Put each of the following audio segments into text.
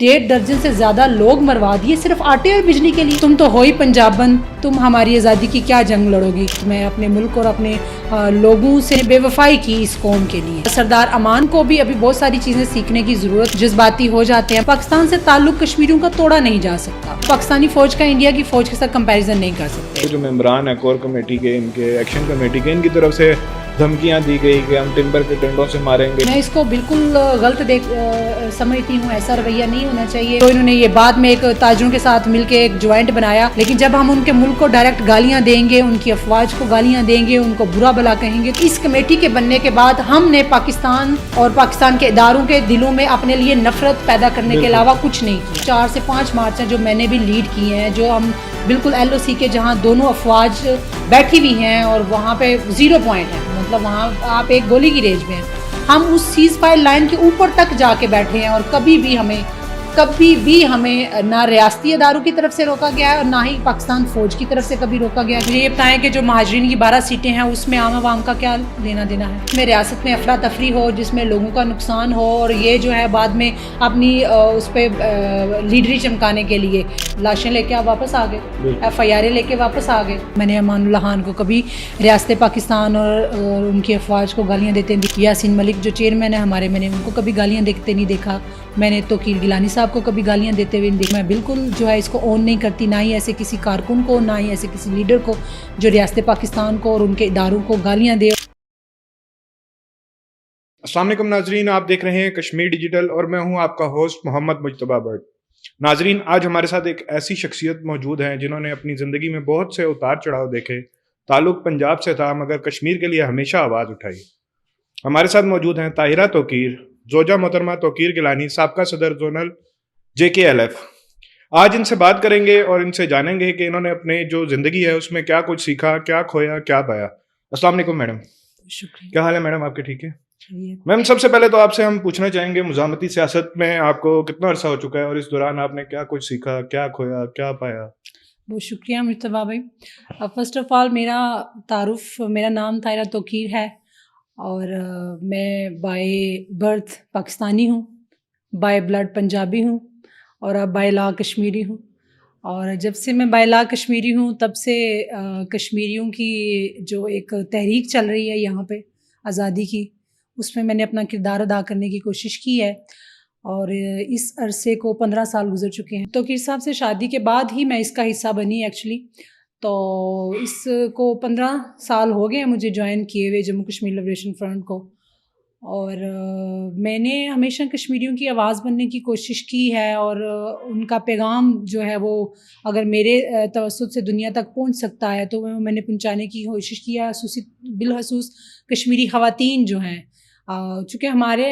1.5 درجن سے زیادہ لوگ مروا دیے صرف آٹے اور بجلی کے لیے. تم تو ہو ہی پنجابن, تم ہماری آزادی کی کیا جنگ لڑو گی. میں اپنے ملک اور اپنے لوگوں سے بے وفائی کی اس قوم کے لیے. سردار امان کو بھی ابھی بہت ساری چیزیں سیکھنے کی ضرورت, جذباتی ہو جاتے ہیں. پاکستان سے تعلق کشمیریوں کا توڑا نہیں جا سکتا. پاکستانی فوج کا انڈیا کی فوج کے ساتھ کمپیریزن نہیں کر سکتے. جو ممبران ہیں کور کمیٹی کے, ان کے ایکشن کمیٹی کے, ان کی طرف سے دھمکیاں دی گئی کہ ہم ٹمبر کے ڈنڈوں سے ماریں گے. میں اس کو بالکل غلط سمجھتی ہوں. ایسا رویہ نہیں ہونا چاہیے. تو انہوں نے یہ بعد میں ایک تاجروں کے ساتھ مل کے ایک جوائنٹ بنایا, لیکن جب ہم ان کے ملک کو ڈائریکٹ گالیاں دیں گے, ان کی افواج کو گالیاں دیں گے, ان کو برا بلا کہیں گے, اس کمیٹی کے بننے کے بعد ہم نے پاکستان اور پاکستان کے اداروں کے دلوں میں اپنے لیے نفرت پیدا کرنے کے علاوہ کچھ نہیں کی. 4 سے 5 مارچ جو میں نے بھی لیڈ کی ہیں, جو ہم بالکل LOC کے جہاں دونوں افواج بیٹھی ہوئی ہیں اور وہاں پہ 0 پوائنٹ ہے, مطلب وہاں آپ ایک گولی کی رینج میں ہیں. ہم اس سیز فائر لائن کے اوپر تک جا کے بیٹھے ہیں اور کبھی بھی ہمیں نہ ریاستی اداروں کی طرف سے روکا گیا ہے اور نہ ہی پاکستان فوج کی طرف سے کبھی روکا گیا. مجھے یہ بتائیں کہ جو مہاجرین کی 12 سیٹیں ہیں اس میں عام عوام کا کیا لینا دینا ہے. میں ریاست میں افراتفری ہو جس میں لوگوں کا نقصان ہو, اور یہ جو ہے بعد میں اپنی اس پہ لیڈری چمکانے کے لیے لاشیں لے کے آپ واپس آ گئے, FIR لے کے واپس آ گئے. میں نے امان اللہ خان کو کبھی ریاست پاکستان اور ان کی افواج کو گالیاں دیتے نہیں. یاسین ملک جو چیئرمین ہے ہمارے, میں نے ان کو کبھی گالیاں دیتے نہیں دیکھا. میں نے توقیر گیلانی صاحب کو کبھی گالیاں دیتے ہوئے نہیں دیکھا. میں بالکل جو ہے اس کو اون نہیں کرتی, نہ ہی ایسے کسی کارکن کو, نہ ہی ایسے کسی لیڈر کو جو ریاست پاکستان کو اور ان کے اداروں کو گالیاں دے. السلام علیکم ناظرین, آپ دیکھ رہے ہیں کشمیر ڈیجیٹل اور میں ہوں آپ کا ہوسٹ محمد مجتبیٰ بٹ. ناظرین, آج ہمارے ساتھ ایک ایسی شخصیت موجود ہیں جنہوں نے اپنی زندگی میں بہت سے اتار چڑھاؤ دیکھے. تعلق پنجاب سے تھا مگر کشمیر کے لیے ہمیشہ آواز اٹھائی. ہمارے ساتھ موجود ہیں طاہرہ توقیر, زوجہ محترمہ توقیر گیلانی, سابقہ صدر زونل JKLF. آج ان سے بات کریں گے اور ان سے جانیں گے کہ انہوں نے اپنے جو زندگی ہے اس میں کیا کچھ سیکھا, کیا کھویا, کیا پایا. السلام علیکم میڈم. شکریہ. کیا حال ہے میڈم آپ کے؟ ٹھیک ہے میم. سب سے پہلے تو آپ سے ہم پوچھنا چاہیں گے مزاحمتی سیاست میں آپ کو کتنا عرصہ ہو چکا ہے, اور اس دوران آپ نے کیا کچھ سیکھا, کیا کھویا, کیا پایا؟ بہت شکریہ مجتبیٰ بھائی. فرسٹ آف آل میرا نام طاہرہ توقیر ہے اور میں بائی برتھ پاکستانی ہوں, بائی بلڈ پنجابی ہوں اور اب بائی لا کشمیری ہوں. اور جب سے میں بائی لا کشمیری ہوں تب سے کشمیریوں کی جو ایک تحریک چل رہی ہے یہاں پہ آزادی کی, اس میں نے اپنا کردار ادا کرنے کی کوشش کی ہے. اور اس عرصے کو 15 سال گزر چکے ہیں. توقیر صاحب سے شادی کے بعد ہی میں اس کا حصہ بنی ایکچولی. تو اس کو 15 سال ہو گئے ہیں مجھے جوائن کیے ہوئے جموں کشمیر لبریشن فرنٹ کو. اور میں نے ہمیشہ کشمیریوں کی آواز بننے کی کوشش کی ہے, اور ان کا پیغام جو ہے وہ اگر میرے توسط سے دنیا تک پہنچ سکتا ہے تو میں نے پہنچانے کی کوشش کیا. بالخصوص کشمیری خواتین جو ہیں, چونکہ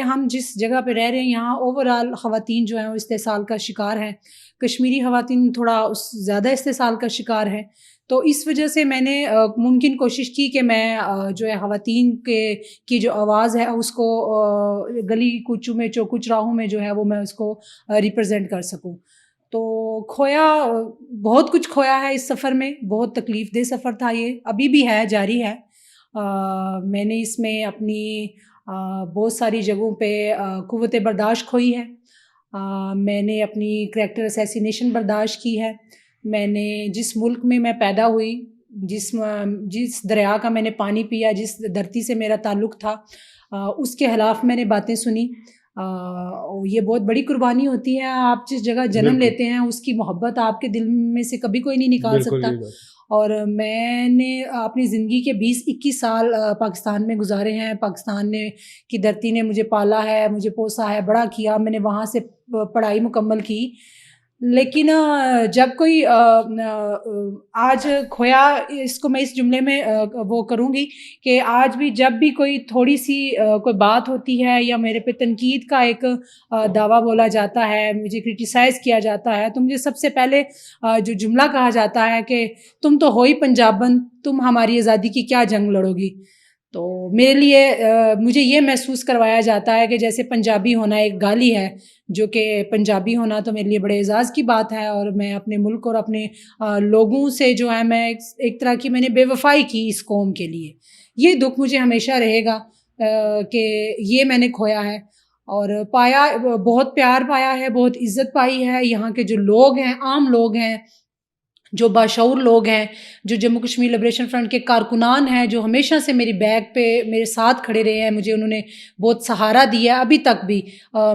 ہم جس جگہ پہ رہ رہے ہیں یہاں اوور آل خواتین جو ہیں وہ استحصال کا شکار ہیں. کشمیری خواتین تھوڑا زیادہ استحصال کا شکار ہیں. تو اس وجہ سے میں نے ممکن کوشش کی کہ میں جو ہے خواتین کی جو آواز ہے اس کو گلی کوچوں میں, چوکو چراہوں میں جو ہے وہ میں اس کو ریپرزینٹ کر سکوں. تو بہت کچھ کھویا ہے اس سفر میں. بہت تکلیف دہ سفر تھا یہ, ابھی بھی ہے, جاری ہے. میں نے اس میں اپنی بہت ساری جگہوں پہ قوت برداشت کھوئی ہے. میں نے اپنی کریکٹر اسیسینیشن برداشت کی ہے. میں نے جس ملک میں پیدا ہوئی, جس دریا کا میں نے پانی پیا, جس دھرتی سے میرا تعلق تھا, اس کے خلاف میں نے باتیں سنی. یہ بہت بڑی قربانی ہوتی ہے. آپ جس جگہ جنم لیتے ہیں اس کی محبت آپ کے دل میں سے کبھی کوئی نہیں نکال سکتا. اور میں نے اپنی زندگی کے 20-21 سال پاکستان میں گزارے ہیں. پاکستان کی دھرتی نے مجھے پالا ہے, مجھے پوسا ہے, بڑا کیا. میں نے وہاں سے پڑھائی مکمل کی. لیکن جب کوئی آج کھویا, اس کو میں اس جملے میں وہ کروں گی کہ آج بھی جب بھی کوئی تھوڑی سی کوئی بات ہوتی ہے یا میرے پہ تنقید کا ایک دعویٰ بولا جاتا ہے, مجھے کرٹیسائز کیا جاتا ہے, تو مجھے سب سے پہلے جو جملہ کہا جاتا ہے کہ تم تو ہو ہی پنجابن, تم ہماری آزادی کی کیا جنگ لڑو گی. تو میرے لیے مجھے یہ محسوس کروایا جاتا ہے کہ جیسے پنجابی ہونا ایک گالی ہے, جو کہ پنجابی ہونا تو میرے لیے بڑے اعزاز کی بات ہے. اور میں اپنے ملک اور اپنے لوگوں سے جو ہے میں ایک طرح کی میں نے بے وفائی کی اس قوم کے لیے. یہ دکھ مجھے ہمیشہ رہے گا کہ یہ میں نے کھویا ہے. اور پایا بہت پیار پایا ہے, بہت عزت پائی ہے. یہاں کے جو لوگ ہیں, عام لوگ ہیں, جو باشعور لوگ ہیں, جو جموں کشمیر لبریشن فرنٹ کے کارکنان ہیں, جو ہمیشہ سے میری بیک پہ میرے ساتھ کھڑے رہے ہیں, مجھے انہوں نے بہت سہارا دیا, ابھی تک بھی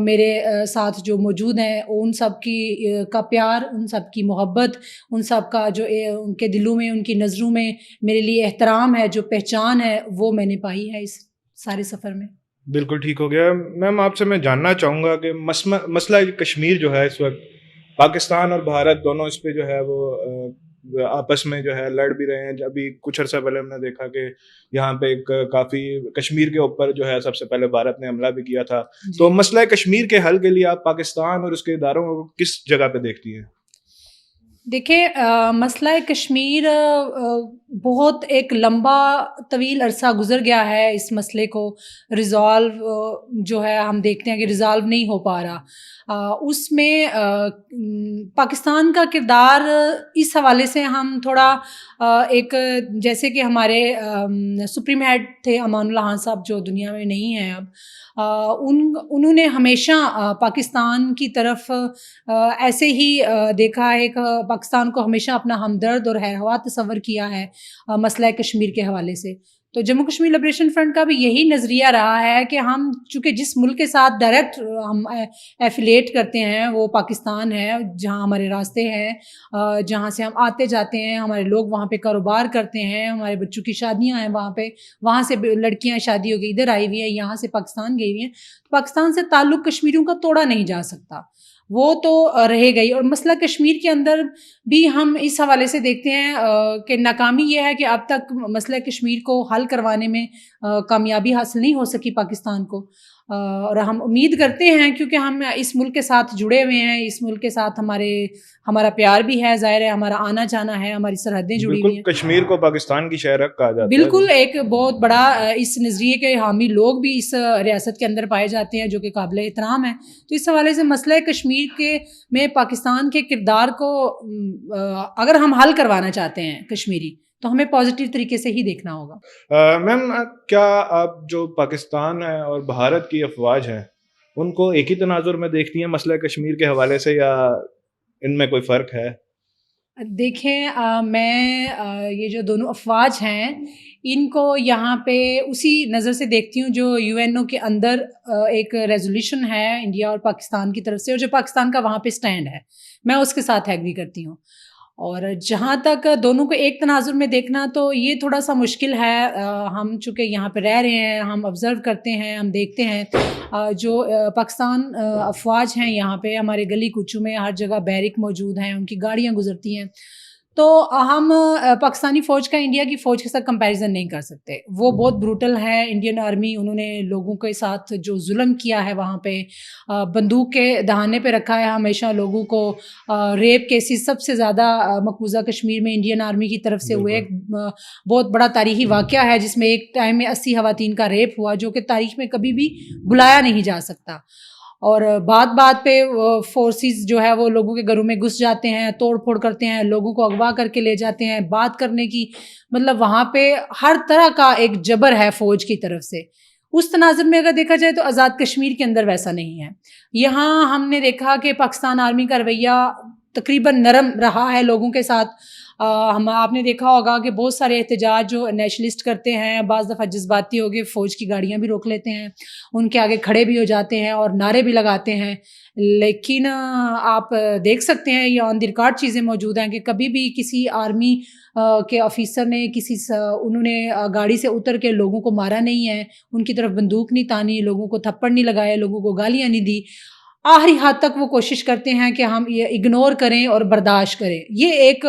میرے ساتھ جو موجود ہیں, ان سب کی کا پیار, ان سب کی محبت, ان سب کا جو ان کے دلوں میں, ان کی نظروں میں میرے لیے احترام ہے, جو پہچان ہے, وہ میں نے پائی ہے اس سارے سفر میں. بالکل ٹھیک ہو گیا. میم آپ سے میں جاننا چاہوں گا کہ مسئلہ کشمیر جو ہے اس وقت پاکستان اور بھارت دونوں اس پہ جو ہے وہ آپس میں جو ہے لڑ بھی رہے ہیں. ابھی کچھ عرصہ پہلے ہم نے دیکھا کہ یہاں پہ ایک کافی کشمیر کے اوپر جو ہے سب سے پہلے بھارت نے حملہ بھی کیا تھا. تو مسئلہ کشمیر کے حل کے لیے آپ پاکستان اور اس کے اداروں کو کس جگہ پہ دیکھتی ہیں؟ دیکھیں, مسئلہ کشمیر بہت ایک لمبا طویل عرصہ گزر گیا ہے. اس مسئلے کو ریزالو جو ہے ہم دیکھتے ہیں کہ ریزالو نہیں ہو پا رہا. اس میں پاکستان کا کردار اس حوالے سے ہم تھوڑا ایک, جیسے کہ ہمارے سپریم ہیڈ تھے امان اللہ خان صاحب, جو دنیا میں نہیں ہیں اب, انہوں نے ہمیشہ پاکستان کی طرف ایسے ہی دیکھا ہے کہ پاکستان کو ہمیشہ اپنا ہمدرد اور خیرخواہ تصور کیا ہے مسئلہ کشمیر کے حوالے سے. تو جموں کشمیر لبریشن فرنٹ کا بھی یہی نظریہ رہا ہے کہ ہم چونکہ جس ملک کے ساتھ ڈائریکٹ ہم ایفیلیٹ کرتے ہیں وہ پاکستان ہے, جہاں ہمارے راستے ہیں, جہاں سے ہم آتے جاتے ہیں, ہمارے لوگ وہاں پہ کاروبار کرتے ہیں, ہمارے بچوں کی شادیاں ہیں وہاں سے لڑکیاں شادی ہو گئی ادھر آئی ہوئی ہیں, یہاں سے پاکستان گئی ہوئی ہیں. پاکستان سے تعلق کشمیریوں کا توڑا نہیں جا سکتا, وہ تو رہ گئی. اور مسئلہ کشمیر کے اندر بھی ہم اس حوالے سے دیکھتے ہیں کہ ناکامی یہ ہے کہ اب تک مسئلہ کشمیر کو حل کروانے میں کامیابی حاصل نہیں ہو سکی پاکستان کو. اور ہم امید کرتے ہیں, کیونکہ ہم اس ملک کے ساتھ جڑے ہوئے ہیں, اس ملک کے ساتھ ہمارا پیار بھی ہے, ظاہر ہے ہمارا آنا جانا ہے, ہماری سرحدیں جڑی ہوئی ہیں. کشمیر کو پاکستان کی شہرک کہا جاتا ہے. بالکل, ایک بہت بڑا اس نظریے کے حامی لوگ بھی اس ریاست کے اندر پائے جاتے ہیں, جو کہ قابل احترام ہیں. تو اس حوالے سے مسئلہ کشمیر میں پاکستان کے کردار کو اگر ہم حل کروانا چاہتے ہیں کشمیری, تو ہمیں پازیٹیو طریقے سے ہی دیکھنا ہوگا. میم, کیا آپ جو پاکستان ہے اور بھارت کی افواج ہیں ان کو ایک ہی تناظر میں دیکھتی ہیں مسئلہ کشمیر کے حوالے سے, یا ان میں کوئی فرق ہے؟ دیکھیں, میں یہ جو دونوں افواج ہیں ان کو یہاں پہ اسی نظر سے دیکھتی ہوں جو UN کے اندر ایک ریزولوشن ہے انڈیا اور پاکستان کی طرف سے, اور جو پاکستان کا وہاں پہ سٹینڈ ہے, میں اس کے ساتھ ایگری کرتی ہوں. اور جہاں تک دونوں کو ایک تناظر میں دیکھنا, تو یہ تھوڑا سا مشکل ہے. ہم چونکہ یہاں پہ رہ رہے ہیں, ہم آبزرو کرتے ہیں, ہم دیکھتے ہیں جو پاکستان افواج ہیں یہاں پہ, ہمارے گلی کوچوں میں ہر جگہ بیرک موجود ہیں, ان کی گاڑیاں گزرتی ہیں. تو ہم پاکستانی فوج کا انڈیا کی فوج کے ساتھ کمپیریزن نہیں کر سکتے. وہ بہت بروٹل ہے. انڈین آرمی, انہوں نے لوگوں کے ساتھ جو ظلم کیا ہے وہاں پہ, بندوق کے دہانے پہ رکھا ہے ہمیشہ لوگوں کو. ریپ کیسز سب سے زیادہ مقبوضہ کشمیر میں انڈین آرمی کی طرف سے ہوئے. ایک بہت بڑا تاریخی واقعہ ہے جس میں ایک ٹائم میں 80 خواتین کا ریپ ہوا, جو کہ تاریخ میں کبھی بھی بلایا نہیں جا سکتا. اور بات پہ فورسز جو ہے وہ لوگوں کے گھروں میں گھس جاتے ہیں, توڑ پھوڑ کرتے ہیں, لوگوں کو اغوا کر کے لے جاتے ہیں. بات کرنے کی مطلب وہاں پہ ہر طرح کا ایک جبر ہے فوج کی طرف سے. اس تناظر میں اگر دیکھا جائے تو آزاد کشمیر کے اندر ویسا نہیں ہے. یہاں ہم نے دیکھا کہ پاکستان آرمی کا رویہ تقریباً نرم رہا ہے لوگوں کے ساتھ. آپ نے دیکھا ہوگا کہ بہت سارے احتجاج جو نیشنلسٹ کرتے ہیں, بعض دفعہ جذباتی ہو کے فوج کی گاڑیاں بھی روک لیتے ہیں, ان کے آگے کھڑے بھی ہو جاتے ہیں اور نعرے بھی لگاتے ہیں. لیکن آپ دیکھ سکتے ہیں یہ آن دی ریکارڈ چیزیں موجود ہیں کہ کبھی بھی کسی آرمی کے آفیسر نے انہوں نے گاڑی سے اتر کے لوگوں کو مارا نہیں ہے, ان کی طرف بندوق نہیں تانی, لوگوں کو تھپڑ نہیں لگائے, لوگوں کو گالیاں نہیں دی. آخری حد تک وہ کوشش کرتے ہیں کہ ہم یہ اگنور کریں اور برداشت کریں. یہ ایک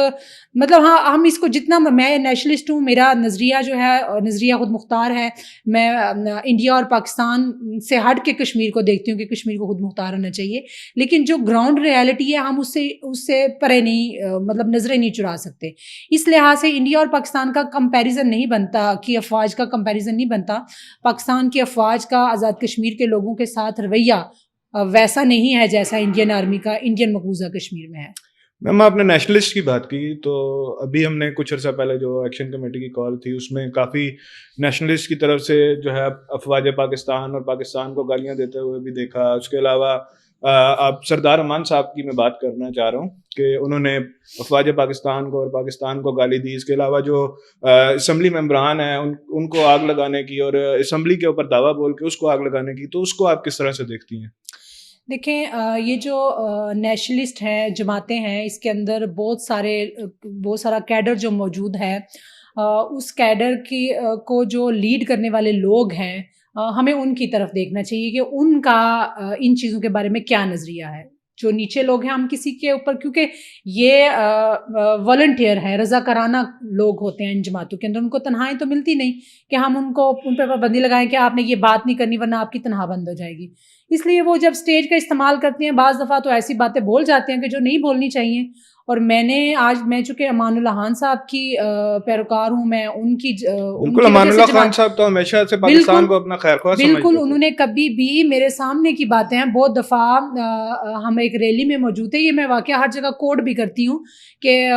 مطلب, ہاں ہم اس کو جتنا, میں نیشنلسٹ ہوں, میرا نظریہ جو ہے نظریہ خود مختار ہے. میں انڈیا اور پاکستان سے ہٹ کے کشمیر کو دیکھتی ہوں کہ کشمیر کو خود مختار ہونا چاہیے. لیکن جو گراؤنڈ ریالٹی ہے ہم اس سے پرے نہیں, مطلب نظریں نہیں چرا سکتے. اس لحاظ سے انڈیا اور پاکستان کا کمپیریزن نہیں بنتا, کہ افواج کا کمپیریزن نہیں بنتا. پاکستان کی افواج کا آزاد کشمیر کے لوگوں کے ساتھ رویہ ویسا نہیں ہے جیسا انڈین آرمی کا انڈین مقبوضہ کشمیر میں ہے. میم آپ نے نیشنلسٹ کی بات کی تو ابھی ہم نے کچھ عرصہ پہلے جو ایکشن کمیٹی کی کال تھی اس میں کافی نیشنلسٹ کی طرف سے جو ہے افواج پاکستان اور پاکستان کو گالیاں دیتے ہوئے بھی دیکھا. اس کے علاوہ آپ سردار امان صاحب کی میں بات کرنا چاہ رہا ہوں کہ انہوں نے افواج پاکستان کو اور پاکستان کو گالی دی. اس کے علاوہ جو اسمبلی ممبران ہیں ان کو آگ لگانے کی اور اسمبلی کے اوپر دعویٰ بول کے اس کو آگ لگانے کی, تو اس کو آپ کس طرح سے دیکھتی ہیں؟ دیکھیں یہ جو نیشنلسٹ ہیں, جماعتیں ہیں, اس کے اندر بہت سارا کیڈر جو موجود ہے, اس کیڈر کی کو جو لیڈ کرنے والے لوگ ہیں, ہمیں ان کی طرف دیکھنا چاہیے کہ ان کا ان چیزوں کے بارے میں کیا نظریہ ہے. جو نیچے لوگ ہیں, ہم کسی کے اوپر, کیونکہ یہ والنٹیئر ہے, رضاکارانہ لوگ ہوتے ہیں ان جماعتوں کے اندر, ان کو تنہائی تو ملتی نہیں کہ ہم ان پہ پابندی لگائیں کہ آپ نے یہ بات نہیں کرنی ورنہ آپ کی تنہا بند ہو جائے گی. اس لیے وہ جب اسٹیج کا استعمال کرتے ہیں بعض دفعہ تو ایسی باتیں بول جاتے ہیں کہ جو نہیں بولنی چاہیے. اور میں چونکہ امان اللہ خان صاحب کی پیروکار ہوں, میں ان کی بالکل, امان اللہ خان صاحب تو ہمیشہ سے پاکستان کو اپنا خیر خواہ سمجھتے تھے. بالکل, انہوں نے کبھی بھی میرے سامنے کی باتیں ہیں, بہت دفعہ ہم ایک ریلی میں موجود تھے, یہ میں واقعہ ہر جگہ کوڈ بھی کرتی ہوں کہ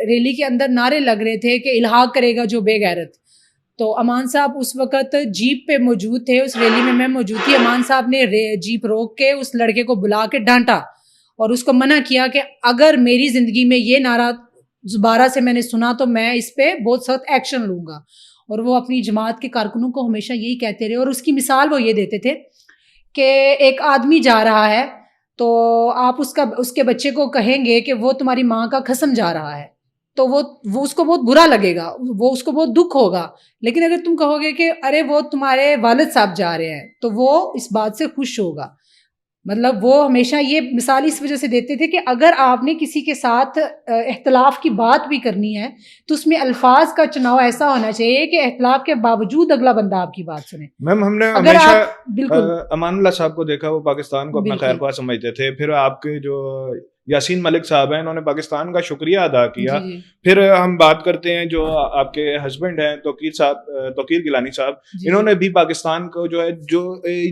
ریلی کے اندر نعرے لگ رہے تھے کہ الحاق کرے گا جو بے غیرت. تو امان صاحب اس وقت جیپ پہ موجود تھے, اس ریلی میں موجود تھی. امان صاحب نے جیپ روک کے اس لڑکے کو بلا کے ڈانٹا اور اس کو منع کیا کہ اگر میری زندگی میں یہ نعرہ دوبارہ سے میں نے سنا تو میں اس پہ بہت سخت ایکشن لوں گا. اور وہ اپنی جماعت کے کارکنوں کو ہمیشہ یہی کہتے رہے, اور اس کی مثال وہ یہ دیتے تھے کہ ایک آدمی جا رہا ہے تو آپ اس کے بچے کو کہیں گے کہ وہ تمہاری ماں کا قسم جا رہا ہے, تو وہ اس کو بہت برا لگے گا, وہ اس کو بہت دکھ ہوگا. لیکن اگر تم کہو گے کہ ارے وہ تمہارے والد صاحب جا رہے ہیں, تو وہ اس بات سے خوش ہوگا. مطلب وہ ہمیشہ یہ مثال اس وجہ سے دیتے تھے کہ اگر آپ نے کسی کے ساتھ اختلاف کی بات بھی کرنی ہے تو اس میں الفاظ کا چناؤ ایسا ہونا چاہیے کہ اختلاف کے باوجود اگلا بندہ آپ کی بات سنے. میم ہم نے ہمیشہ امان اللہ صاحب کو دیکھا, وہ پاکستان کو اپنا خیر خواہ سمجھتے تھے. پھر آپ کے جو یاسین ملک صاحب ہیں, انہوں نے پاکستان کا شکریہ ادا کیا. پھر ہم بات کرتے ہیں جو آپ کے ہسبینڈ ہیں توقیر گیلانی صاحب, انہوں نے بھی پاکستان کو جو ہے جو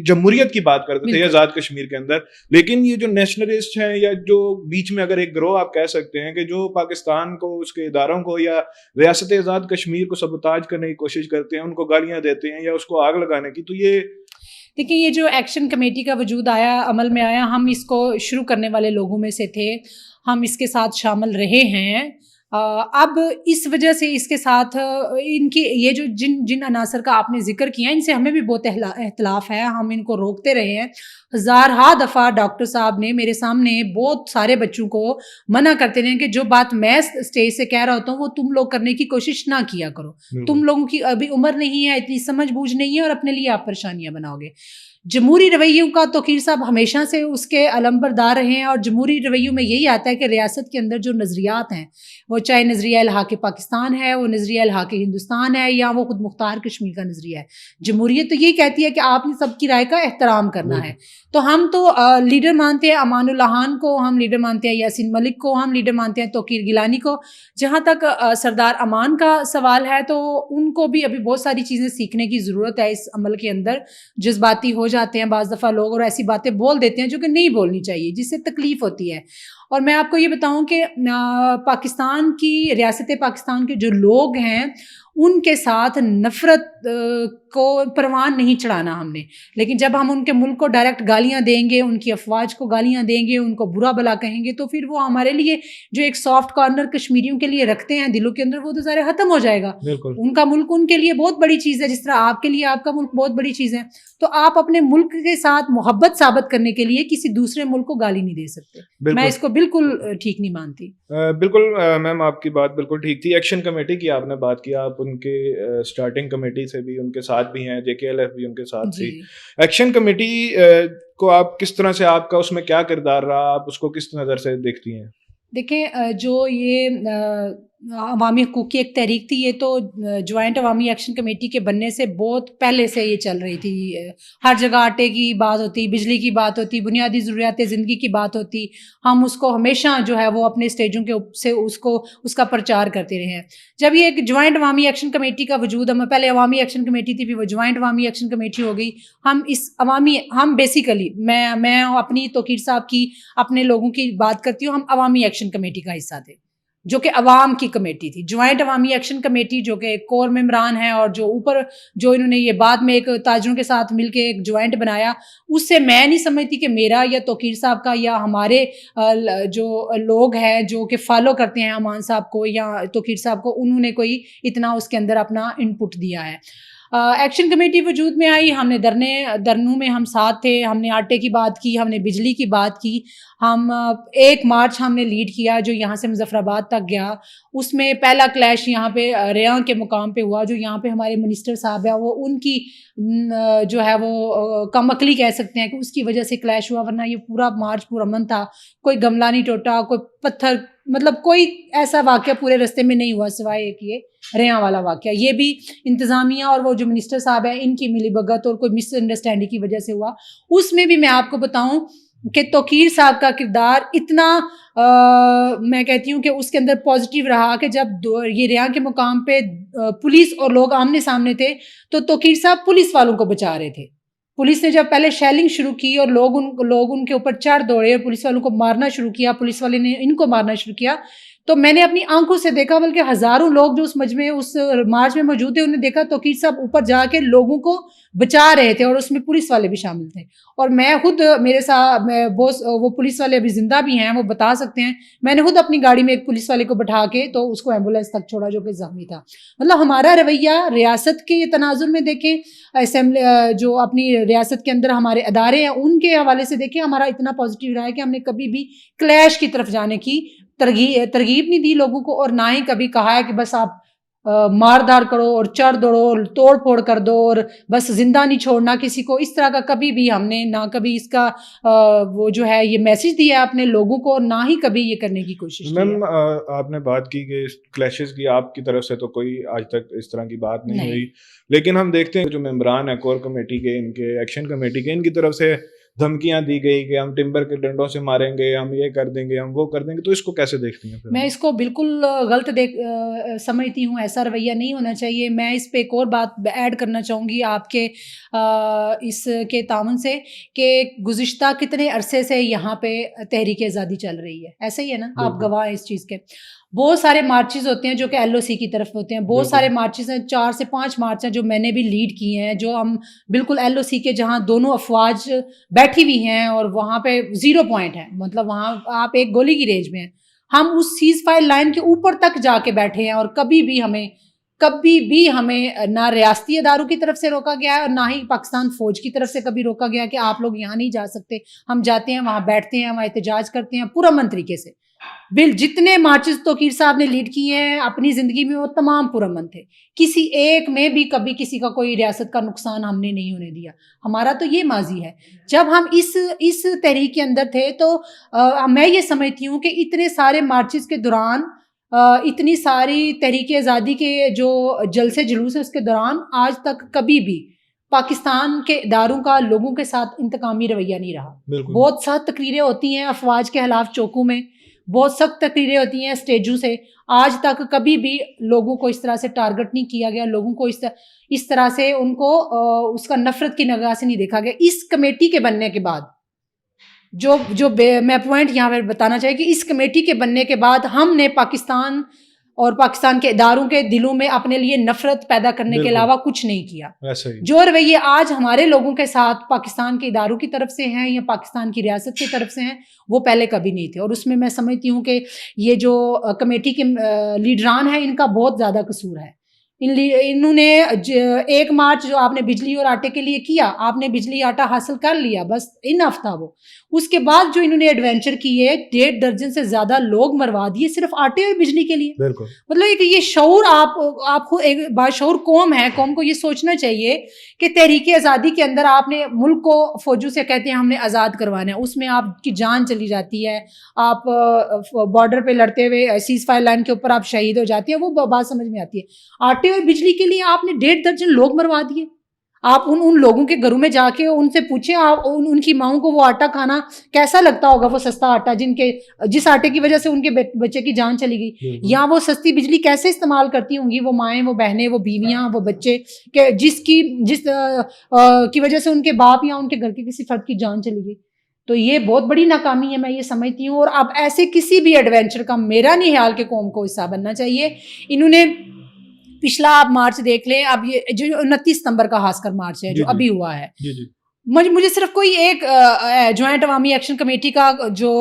جمہوریت کی بات کرتے تھے آزاد کشمیر کے اندر. لیکن یہ جو نیشنلسٹ ہیں یا جو بیچ میں اگر ایک گروہ آپ کہہ سکتے ہیں کہ جو پاکستان کو, اس کے اداروں کو یا ریاست آزاد کشمیر کو سبوتاج کرنے کی کوشش کرتے ہیں, ان کو گالیاں دیتے ہیں یا اس کو آگ لگانے کی, تو یہ دیکھیں یہ جو ایکشن کمیٹی کا وجود آیا, عمل میں آیا, ہم اس کو شروع کرنے والے لوگوں میں سے تھے, ہم اس کے ساتھ شامل رہے ہیں. اب اس وجہ سے اس کے ساتھ ان کی یہ جو جن عناصر کا آپ نے ذکر کیا, ان سے ہمیں بھی بہت اختلاف ہے, ہم ان کو روکتے رہے ہیں. ہزارہا دفعہ ڈاکٹر صاحب نے میرے سامنے بہت سارے بچوں کو منع کرتے رہے کہ جو بات میں اسٹیج سے کہہ رہا ہوتا ہوں وہ تم لوگ کرنے کی کوشش نہ کیا کرو, تم لوگوں کی ابھی عمر نہیں ہے, اتنی سمجھ بوجھ نہیں ہے, اور اپنے لیے آپ پریشانیاں بناؤ گے. جمہوری رویوں کا توقیر صاحب ہمیشہ سے اس کے علمبردار رہے ہیں, اور جمہوری رویوں میں یہی آتا ہے کہ ریاست کے اندر جو نظریات ہیں, وہ چاہے نظریہ الحاق پاکستان ہے, وہ نظریہ الحاق ہندوستان ہے, یا وہ خود مختار کشمیر کا نظریہ ہے. جمہوریت تو یہی کہتی ہے کہ آپ نے سب کی رائے کا احترام کرنا ہے. تو ہم تو لیڈر مانتے ہیں امان اللہ خان کو, ہم لیڈر مانتے ہیں یاسین ملک کو, ہم لیڈر مانتے ہیں توقیر گیلانی کو. جہاں تک سردار امان کا سوال ہے تو ان کو بھی ابھی بہت ساری چیزیں سیکھنے کی ضرورت ہے اس عمل کے اندر. جذباتی ہو جاتے ہیں بعض دفعہ لوگ, اور ایسی باتیں بول دیتے ہیں جو کہ نہیں بولنی چاہیے, جس سے تکلیف ہوتی ہے. اور میں آپ کو یہ بتاؤں کہ پاکستان کی ریاست پاکستان کے جو لوگ ہیں ان کے ساتھ نفرت کو پروان نہیں چڑھانا ہم نے, لیکن جب ہم ان کے ملک کو ڈائریکٹ گالیاں دیں گے, ان کی افواج کو گالیاں دیں گے, ان کو برا بلا کہیں گے, تو پھر وہ ہمارے لیے جو ایک سافٹ کارنر کشمیریوں کے لیے رکھتے ہیں دلوں کے اندر, وہ تو سارے ختم ہو جائے گا. ان کا ملک ان کے لیے بہت بڑی چیز ہے, جس طرح آپ کے لیے آپ کا ملک بہت بڑی چیز ہے. تو آپ اپنے ملک کے ساتھ محبت ثابت کرنے کے لیے کسی دوسرے ملک کو گالی نہیں دے سکتے. میں اس کو بالکل ٹھیک نہیں مانتی. بالکل میم, آپ کی بات بالکل ٹھیک تھی. ایکشن کمیٹی کی آپ نے بات کیا, آپ ان کے اسٹارٹنگ کمیٹی سے بھی ان کے ساتھ بھی ہیں, JKLF بھی ان کے ساتھ تھی. ایکشن کمیٹی کو آپ کس طرح سے, آپ کا اس میں کیا کردار رہا, آپ اس کو کس نظر سے دیکھتی ہیں؟ دیکھیں جو یہ عوامی حقوق کی ایک تحریک تھی. یہ تو جوائنٹ عوامی ایکشن کمیٹی کے بننے سے بہت پہلے سے یہ چل رہی تھی. ہر جگہ آٹے کی بات ہوتی, بجلی کی بات ہوتی, بنیادی ضروریات زندگی کی بات ہوتی. ہم اس کو ہمیشہ جو ہے وہ اپنے اسٹیجوں کے سے اس کا پرچار کرتے رہے ہیں. جب یہ ایک جوائنٹ عوامی ایکشن کمیٹی کا وجود, ہم پہلے عوامی ایکشن کمیٹی تھی, پھر وہ جوائنٹ عوامی ایکشن کمیٹی ہو گئی. ہم بیسیکلی میں اپنی توقیر صاحب کی, اپنے لوگوں کی بات کرتی ہوں, ہم عوامی ایکشن کمیٹی کا حصہ تھے جو کہ عوام کی کمیٹی تھی. جوائنٹ عوامی ایکشن کمیٹی جو کہ کور ممبران ہیں, اور جو اوپر جو انہوں نے یہ بعد میں ایک تاجروں کے ساتھ مل کے ایک جوائنٹ بنایا, اس سے میں نہیں سمجھتی کہ میرا یا توقیر صاحب کا یا ہمارے جو لوگ ہیں جو کہ فالو کرتے ہیں امان صاحب کو یا توقیر صاحب کو, انہوں نے کوئی اتنا اس کے اندر اپنا انپٹ دیا ہے. ایکشن کمیٹی وجود میں آئی, ہم نے دھرنوں میں ہم ساتھ تھے, ہم نے آٹے کی بات کی, ہم نے بجلی کی بات کی, ہم 1 مارچ ہم نے لیڈ کیا جو یہاں سے مظفر آباد تک گیا. اس میں پہلا کلیش یہاں پہ ریاں کے مقام پہ ہوا, جو یہاں پہ ہمارے منسٹر صاحب ہیں, وہ ان کی جو ہے وہ کم عقلی کہہ سکتے ہیں کہ اس کی وجہ سے کلیش ہوا, ورنہ یہ پورا مارچ پورا امن تھا. کوئی گملہ نہیں ٹوٹا, کوئی پتھر, مطلب کوئی ایسا واقعہ پورے رستے میں نہیں ہوا سوائے ایک یہ ریاں والا واقعہ. یہ بھی انتظامیہ اور وہ جو منسٹر صاحب ہیں ان کی ملی بھگت اور کوئی مس انڈرسٹینڈنگ کی وجہ سے ہوا. اس میں بھی میں آپ کو بتاؤں کہ توقیر صاحب کا کردار اتنا میں کہتی ہوں کہ اس کے اندر پازیٹیو رہا کہ جب یہ ریاں کے مقام پہ پولیس اور لوگ آمنے سامنے تھے تو توقیر صاحب پولیس والوں کو بچا رہے تھے. پولیس نے جب پہلے شیلنگ شروع کی اور لوگ ان کے اوپر چڑھ دوڑے اور پولیس والوں کو مارنا شروع کیا, پولیس والے نے ان کو مارنا شروع کیا, تو میں نے اپنی آنکھوں سے دیکھا, بلکہ ہزاروں لوگ جو اس مجمع اس مارچ میں موجود تھے, انہوں نے دیکھا توقیر صاحب اوپر جا کے لوگوں کو بچا رہے تھے, اور اس میں پولیس والے بھی شامل تھے. اور میں خود میرے ساتھ وہ پولیس والے ابھی زندہ بھی ہیں, وہ بتا سکتے ہیں, میں نے خود اپنی گاڑی میں ایک پولیس والے کو بٹھا کے تو اس کو ایمبولینس تک چھوڑا جو کہ زخمی تھا. مطلب ہمارا رویہ ریاست کے تناظر میں دیکھیں, اسمبلی جو اپنی ریاست کے اندر ہمارے ادارے ہیں ان کے حوالے سے دیکھیں, ہمارا اتنا پازیٹیو رہا ہے کہ ہم نے کبھی بھی کلیش کی طرف جانے کی ترغیب نہیں دی لوگوں کو, اور نہ ہی کبھی کہا ہے کہ بس آپ ماردار کرو اور چڑھ دوڑو اور توڑ پھوڑ کر دو اور بس زندہ نہیں چھوڑنا کسی کو. اس طرح کا کبھی بھی ہم نے نہ کبھی اس کا وہ جو ہے یہ میسج دیا اپنے لوگوں کو, اور نہ ہی کبھی یہ کرنے کی کوشش کی. میم آپ نے بات کی کہ کلیشز کی, آپ کی طرف سے تو کوئی آج تک اس طرح کی بات نہیں ہوئی, لیکن ہم دیکھتے ہیں جو ممبران ہیں کور کمیٹی کے, ان کے ایکشن کمیٹی کے, ان کی طرف سے دھمکیاں دی گئی کہ ہم ٹمبر کے ڈنڈوں سے ماریں گے, ہم یہ کر دیں گے, ہم وہ کر دیں گے. تو اس کو کیسے دیکھتی ہیں؟ میں اس کو بالکل غلط سمجھتی ہوں, ایسا رویہ نہیں ہونا چاہیے. میں اس پہ ایک اور بات ایڈ کرنا چاہوں گی آپ کے اس کے تعاون سے, کہ گزشتہ کتنے عرصے سے یہاں پہ تحریک آزادی چل رہی ہے, ایسا ہی ہے نا, آپ گواہ ہیں اس چیز کے. بہت سارے مارچز ہوتے ہیں جو کہ ایل او سی کی طرف ہوتے ہیں, بہت سارے مارچز ہیں, 4 سے 5 مارچ ہیں جو میں نے بھی لیڈ کیے ہیں, جو ہم بالکل ایل او سی کے جہاں دونوں افواج بیٹھی ہوئی ہیں اور وہاں پہ 0 پوائنٹ ہے, مطلب وہاں آپ ایک گولی کی رینج میں ہیں. ہم اس سیز فائر لائن کے اوپر تک جا کے بیٹھے ہیں, اور کبھی بھی ہمیں نہ ریاستی اداروں کی طرف سے روکا گیا ہے اور نہ ہی پاکستان فوج کی طرف سے کبھی روکا گیا کہ آپ لوگ یہاں نہیں جا سکتے. ہم جاتے ہیں, وہاں بیٹھتے ہیں, وہاں احتجاج کرتے ہیں پورا امن طریقے سے. جتنے مارچز توقیر صاحب نے لیڈ کیے ہیں اپنی زندگی میں وہ تمام پرامن تھے, کسی ایک میں بھی کبھی کسی کا کوئی ریاست کا نقصان ہم نے نہیں ہونے دیا. ہمارا تو یہ ماضی ہے. جب ہم اس تحریک کے اندر تھے تو میں یہ سمجھتی ہوں کہ اتنے سارے مارچز کے دوران, اتنی ساری تحریک آزادی کے جو جلسے جلوس ہے اس کے دوران, آج تک کبھی بھی پاکستان کے اداروں کا لوگوں کے ساتھ انتقامی رویہ نہیں رہا. بہت سخت تقریریں ہوتی ہیں افواج کے خلاف چوکوں میں, بہت سخت تقریریں ہوتی ہیں اسٹیجوں سے, آج تک کبھی بھی لوگوں کو اس طرح سے ٹارگٹ نہیں کیا گیا, لوگوں کو اس طرح سے ان کو اس کا نفرت کی نگاہ سے نہیں دیکھا گیا. اس کمیٹی کے بننے کے بعد جو میں پوائنٹ یہاں پر بتانا چاہیے کہ اس کمیٹی کے بننے کے بعد ہم نے پاکستان اور پاکستان کے اداروں کے دلوں میں اپنے لیے نفرت پیدا کرنے کے علاوہ کچھ نہیں کیا. جو رویے آج ہمارے لوگوں کے ساتھ پاکستان کے اداروں کی طرف سے ہیں یا پاکستان کی ریاست کی طرف سے ہیں, وہ پہلے کبھی نہیں تھے. اور اس میں سمجھتی ہوں کہ یہ جو کمیٹی کے لیڈران ہیں ان کا بہت زیادہ قصور ہے, انہوں نے 1 مارچ جو آپ نے بجلی اور آٹے کے لیے کیا، آپ نے بجلی آٹا حاصل کر لیا، بس انف تھا وہ. اس کے بعد جو انہوں نے ایڈونچر کیے 1.5 درجن سے زیادہ لوگ مروا دیے صرف آٹے اور بجلی کے لیے. بالکل مطلب ایک یہ شعور آپ کو ایک باشعور قوم ہے، قوم کو یہ سوچنا چاہیے کہ تحریک آزادی کے اندر آپ نے ملک کو فوجوں سے کہتے ہیں ہم نے آزاد کروانا ہے، اس میں آپ کی جان چلی جاتی ہے، آپ بارڈر پہ لڑتے ہوئے سیز فائر لائن کے اوپر آپ شہید ہو جاتے ہیں، وہ بات سمجھ میں آتی ہے. آٹے اور بجلی کے لیے آپ نے 1.5 درجن لوگ مروا دیے. آپ ان لوگوں کے گھروں میں جا کے ان سے پوچھیں ان کی ماؤں کو وہ آٹا کھانا کیسا لگتا ہوگا، وہ سستا آٹا جس آٹے کی وجہ سے ان کے بچے کی جان چلی گئی، یا وہ سستی بجلی کیسے استعمال کرتی ہوں گی وہ مائیں، وہ بہنیں، وہ بیویاں، وہ بچے کہ جس کی وجہ سے ان کے باپ یا ان کے گھر کے کسی فرد کی جان چلی گئی. تو یہ بہت بڑی ناکامی ہے، میں یہ سمجھتی ہوں. اور اب ایسے کسی بھی ایڈونچر کا میرا نہیں خیال کہ قوم کو حصہ بننا چاہیے. انہوں نے پچھلا آپ مارچ دیکھ لیں، اب یہ جو 29 ستمبر کا خاص کر مارچ ہے جو ابھی ہوا ہے، مجھے صرف کوئی ایک جوائنٹ عوامی ایکشن کمیٹی کا جو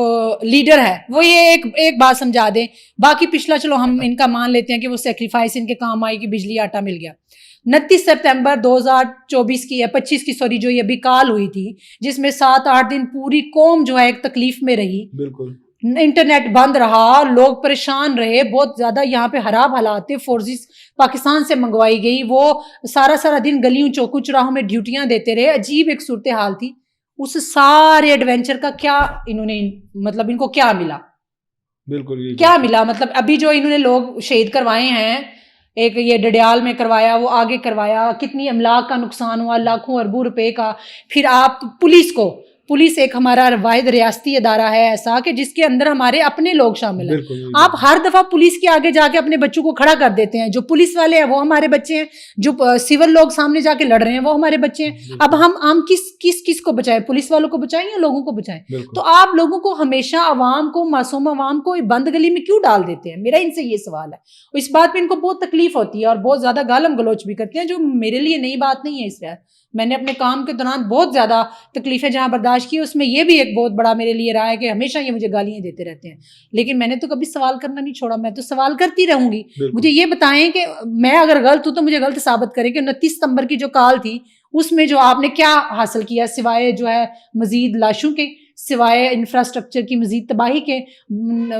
لیڈر ہے وہ یہ ایک بات سمجھا دیں. باقی پچھلا چلو ہم ان کا مان لیتے ہیں کہ وہ سیکریفائس ان کے کام آئی کہ بجلی آٹا مل گیا. 29 سپتمبر 2024 کی یا 25 کی سوری جو یہ ابھی کال ہوئی تھی، جس میں 7-8 دن پوری قوم جو ہے ایک تکلیف میں رہی. بالکل انٹرنیٹ بند رہا، لوگ پریشان رہے، بہت زیادہ یہاں پہ خراب حالات تھے. فورسز پاکستان سے منگوائی گئی، وہ سارا دن گلیوں چوکوں چراہوں میں ڈیوٹیاں دیتے رہے. عجیب ایک صورتحال تھی. اس سارے ایڈونچر کا کیا انہوں نے مطلب ان کو کیا ملا؟ بالکل کیا ملا؟ مطلب ابھی جو انہوں نے لوگ شہید کروائے ہیں، ایک یہ ڈڈیال میں کروایا، وہ آگے کروایا، کتنی املاک کا نقصان ہوا، لاکھوں اربوں روپے کا. پھر آپ پولیس ایک ہمارا واحد ریاستی ادارہ ہے ایسا کہ جس کے اندر ہمارے اپنے لوگ شامل ہیں. آپ ہر دفعہ پولیس کے آگے جا کے اپنے بچوں کو کھڑا کر دیتے ہیں. جو پولیس والے ہیں وہ ہمارے بچے ہیں، جو سول لوگ سامنے جا کے لڑ رہے ہیں وہ ہمارے بچے ہیں. اب ہم کس کو بچائیں؟ پولیس والوں کو بچائیں یا لوگوں کو بچائیں؟ تو آپ لوگوں کو ہمیشہ عوام کو، معصوم عوام کو بند گلی میں کیوں ڈال دیتے ہیں؟ میرا ان سے یہ سوال ہے. اس بات پہ ان کو بہت تکلیف ہوتی ہے اور بہت زیادہ گالم گلوچ بھی کرتے ہیں، جو میرے لیے نئی بات نہیں ہے. اس وقت میں نے اپنے کام کے دوران بہت زیادہ تکلیفیں جہاں برداشت کی، اس میں یہ بھی ایک بہت بڑا میرے لیے رہا ہے کہ ہمیشہ یہ مجھے گالیاں دیتے رہتے ہیں، لیکن میں نے تو کبھی سوال کرنا نہیں چھوڑا. میں تو سوال کرتی رہوں گی. مجھے یہ بتائیں کہ میں اگر غلط ہوں تو مجھے غلط ثابت کریں کہ 29 ستمبر کی جو کال تھی اس میں جو آپ نے کیا حاصل کیا، سوائے جو ہے مزید لاشوں کے، سوائے انفراسٹرکچر کی مزید تباہی کے،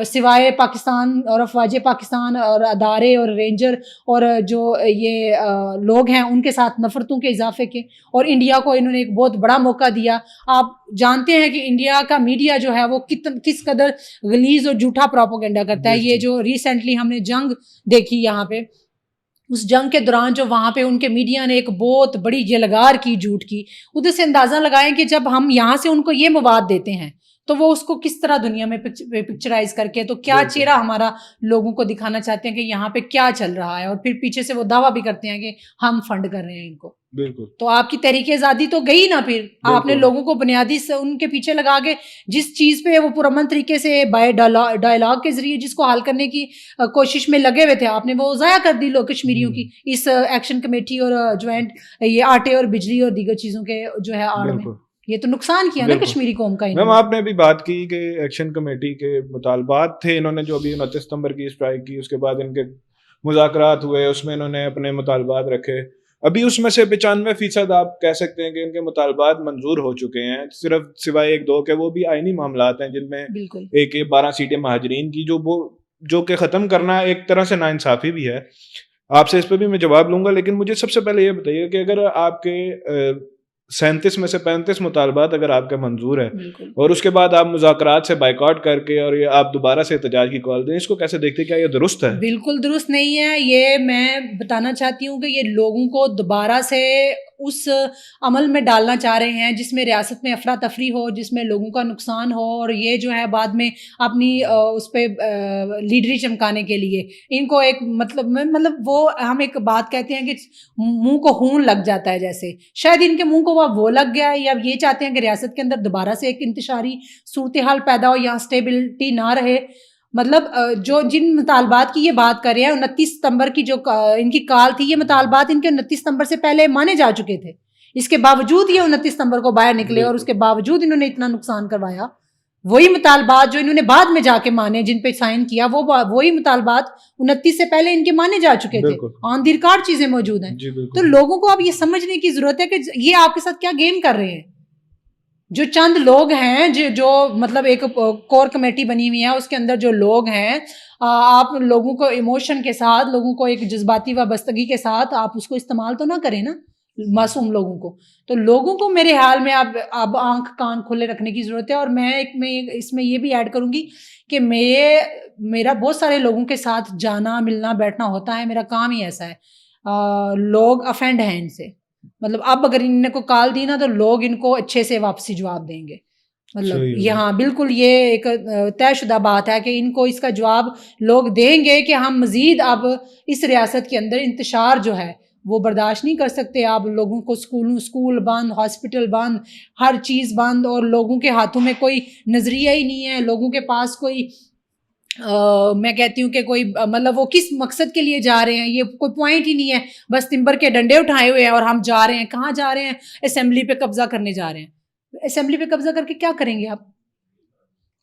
سوائے پاکستان اور افواج پاکستان اور ادارے اور رینجر اور جو یہ لوگ ہیں ان کے ساتھ نفرتوں کے اضافے کے. اور انڈیا کو انہوں نے ایک بہت بڑا موقع دیا. آپ جانتے ہیں کہ انڈیا کا میڈیا جو ہے وہ کس قدر غلیظ اور جھوٹا پروپیگنڈا کرتا ہے. یہ جو ریسنٹلی ہم نے جنگ دیکھی یہاں پہ، اس جنگ کے دوران جو وہاں پہ ان کے میڈیا نے ایک بہت بڑی جلگار کی جھوٹ کی. ادھر سے اندازہ لگائیں کہ جب ہم یہاں سے ان کو یہ مواد دیتے ہیں تو وہ اس کو کس طرح دنیا میں پکچرائز کر کے، تو کیا چہرہ ہمارا لوگوں کو دکھانا چاہتے ہیں کہ یہاں پہ کیا چل رہا ہے، اور پھر پیچھے سے وہ دعویٰ بھی کرتے ہیں کہ ہم فنڈ کر رہے ہیں ان کو. بالکل. تو آپ کی تحریک آزادی تو گئی نا. پھر آپ نے لوگوں کو بنیادی سے ان کے پیچھے لگا کے جس چیز پہ وہ پرامن طریقے سے بائی ڈائلاگ کے ذریعے جس کو حل کرنے کی کوشش میں لگے ہوئے تھے، آپ نے وہ ضائع کر دی لوگ کشمیریوں کی اس ایکشن کمیٹی اور جوائنٹ یہ آٹے اور بجلی اور دیگر چیزوں کے جو ہے آڑ میں. یہ تو نقصان کیا نا کشمیری قوم کا. میم آپ نے بھی بات کی کہ ایکشن کمیٹی کے مطالبات تھے، انہوں نے جو ابھی 29 ستمبر کی اسٹرائک کی، اس کے بعد ان کے مذاکرات ہوئے، اس میں انہوں نے اپنے مطالبات رکھے. ابھی اس میں سے 95% آپ کہہ سکتے ہیں کہ ان کے مطالبات منظور ہو چکے ہیں، صرف سوائے 1-2 کے، وہ بھی آئینی معاملات ہیں جن میں ایک 12 سیٹیں مہاجرین کی جو کہ ختم کرنا ایک طرح سے ناانصافی بھی ہے. آپ سے اس پہ بھی میں جواب لوں گا، لیکن مجھے سب سے پہلے یہ بتائیے کہ اگر آپ کے 37 میں سے 35 مطالبات اگر آپ کا منظور ہے اور اس کے بعد آپ مذاکرات سے بائیکاٹ کر کے اور یہ آپ دوبارہ سے احتجاج کی کال دیں، اس کو کیسے دیکھتے ہیں؟ کیا یہ درست ہے؟ بالکل درست نہیں ہے. یہ میں بتانا چاہتی ہوں کہ یہ لوگوں کو دوبارہ سے اس عمل میں ڈالنا چاہ رہے ہیں جس میں ریاست میں افراتفری ہو، جس میں لوگوں کا نقصان ہو، اور یہ جو ہے بعد میں اپنی اس پہ لیڈری چمکانے کے لیے ان کو ایک مطلب وہ ہم ایک بات کہتے ہیں کہ منہ کو خون لگ جاتا ہے، جیسے شاید ان کے منہ کو وہ لگ گیا ہے، یا یہ چاہتے ہیں کہ ریاست کے اندر دوبارہ سے ایک انتشاری صورتحال پیدا ہو، یہاں اسٹیبلٹی نہ رہے. مطلب جو جن مطالبات کی یہ بات کر رہے ہیں، 29 ستمبر کی جو ان کی کال تھی، یہ مطالبات ان کے 29 ستمبر سے پہلے مانے جا چکے تھے. اس کے باوجود یہ 29 ستمبر کو باہر نکلے اور اس کے باوجود انہوں نے اتنا نقصان کروایا. وہی مطالبات جو انہوں نے بعد میں جا کے مانے, جن پہ سائن کیا, وہی مطالبات 29 سے پہلے ان کے مانے جا چکے تھے, آن دی ریکارڈ چیزیں موجود ہیں. تو لوگوں کو اب یہ سمجھنے کی ضرورت ہے کہ یہ آپ کے ساتھ کیا گیم کر رہے ہیں. جو چند لوگ ہیں جو مطلب ایک کور کمیٹی بنی ہوئی ہے, اس کے اندر جو لوگ ہیں, آپ لوگوں کو ایموشن کے ساتھ, لوگوں کو ایک جذباتی وابستگی کے ساتھ آپ اس کو استعمال تو نہ کریں نا معصوم لوگوں کو. تو لوگوں کو میرے حال میں اب آنکھ کان کھلے رکھنے کی ضرورت ہے. اور میں اس میں یہ بھی ایڈ کروں گی کہ میرا بہت سارے لوگوں کے ساتھ جانا ملنا بیٹھنا ہوتا ہے, میرا کام ہی ایسا ہے. لوگ افینڈ ہیں ان سے, مطلب اب اگر ان نے کو کال دی نا تو لوگ ان کو اچھے سے واپسی جواب دیں گے. مطلب یہاں بالکل یہ ایک طے شدہ بات ہے کہ ان کو اس کا جواب لوگ دیں گے کہ ہم مزید اب اس ریاست کے اندر انتشار جو ہے وہ برداشت نہیں کر سکتے. آپ لوگوں کو اسکول بند, ہاسپٹل بند, ہر چیز بند, اور لوگوں کے ہاتھوں میں کوئی نظریہ ہی نہیں ہے. لوگوں کے پاس کوئی میں کہتی ہوں کہ کوئی مطلب وہ کس مقصد کے لیے جا رہے ہیں یہ کوئی پوائنٹ ہی نہیں ہے. بس تمبر کے ڈنڈے اٹھائے ہوئے ہیں اور ہم جا رہے ہیں. کہاں جا رہے ہیں؟ اسمبلی پہ قبضہ کرنے جا رہے ہیں. اسمبلی پہ قبضہ کر کے کیا کریں گے آپ؟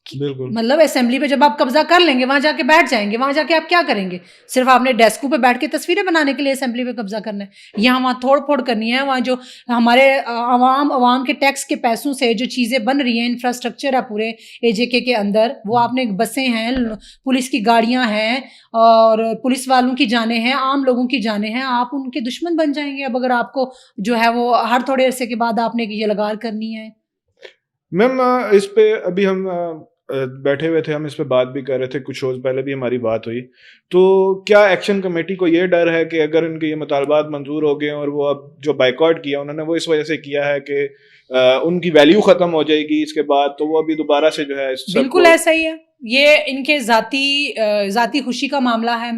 بالکل, مطلب اسمبلی پہ جب آپ قبضہ کر لیں گے, وہاں جا کے بیٹھ جائیں گے, وہاں جا کے آپ کیا کریں گے؟ صرف آپ نے ڈیسکوں پہ بیٹھ کے تصویریں بنانے کے لیے اسمبلی پہ قبضہ کرنا ہے. یہاں وہاں توڑ پھوڑ کرنی ہے. وہاں جو ہمارے عوام کے ٹیکس کے پیسوں سے جو چیزیں بن رہی ہیں, انفراسٹرکچر ہے پورے اے جے کے اندر, وہ آپ نے بسیں ہیں, پولیس کی گاڑیاں ہیں, اور پولیس والوں کی جانیں ہیں, عام لوگوں کی جانیں ہیں. آپ ان کے دشمن بن جائیں گے اب اگر آپ کو جو ہے وہ ہر تھوڑے عرصے کے بعد آپ نے یہ لگار کرنی ہے. میم اس پہ ابھی ہم بیٹھے ہوئے تھے, ہم اس پہ بات بھی کر رہے تھے, کچھ روز پہلے بھی ہماری بات ہوئی. تو کیا ایکشن کمیٹی کو یہ ڈر ہے کہ اگر ان کے یہ مطالبات منظور ہو گئے اور وہ اب جو بائیکاٹ کیا انہوں نے وہ اس وجہ سے کیا ہے کہ ان کی ویلیو ختم ہو جائے گی اس کے بعد, تو وہ ابھی دوبارہ سے جو ہے بالکل ایسا ہی ہے. یہ ان کے ذاتی خوشی کا معاملہ ہے.